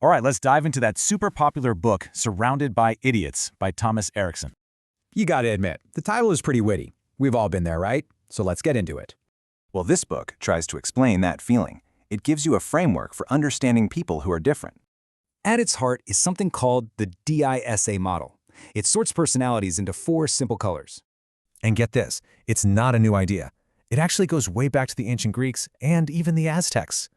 All right, let's dive into that super popular book, Surrounded by Idiots, by Thomas Erickson. You gotta admit, the title is pretty witty. We've all been there, right? So let's get into it. Well, this book tries to explain that feeling. It gives you a framework for understanding people who are different. At its heart is something called the DISA model. It sorts personalities into 4 simple colors. And get this, it's not a new idea. It actually goes way back to the ancient Greeks and even the Aztecs.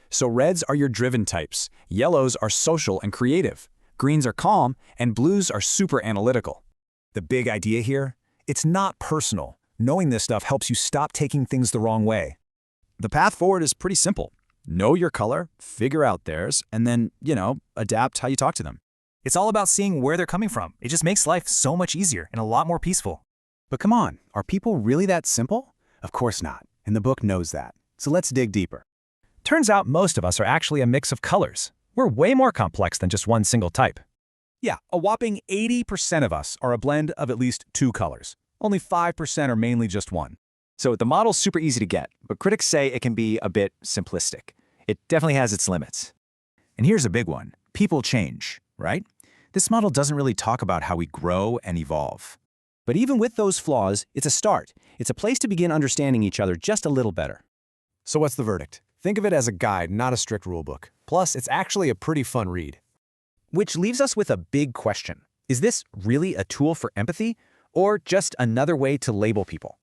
So reds are your driven types, yellows are social and creative, greens are calm, and blues are super analytical. The big idea here? It's not personal. Knowing this stuff helps you stop taking things the wrong way. The path forward is pretty simple. Know your color, figure out theirs, and then, adapt how you talk to them. It's all about seeing where they're coming from. It just makes life so much easier and a lot more peaceful. But come on, are people really that simple? Of course not, and the book knows that. So let's dig deeper. Turns out most of us are actually a mix of colors. We're way more complex than just one single type. Yeah, a whopping 80% of us are a blend of at least 2 colors. Only 5% are mainly just one. So the model's super easy to get, but critics say it can be a bit simplistic. It definitely has its limits. And here's a big one. People change, right? This model doesn't really talk about how we grow and evolve. But even with those flaws, it's a start. It's a place to begin understanding each other just a little better. So what's the verdict? Think of it as a guide, not a strict rulebook. Plus, it's actually a pretty fun read. Which leaves us with a big question. Is this really a tool for empathy, or just another way to label people?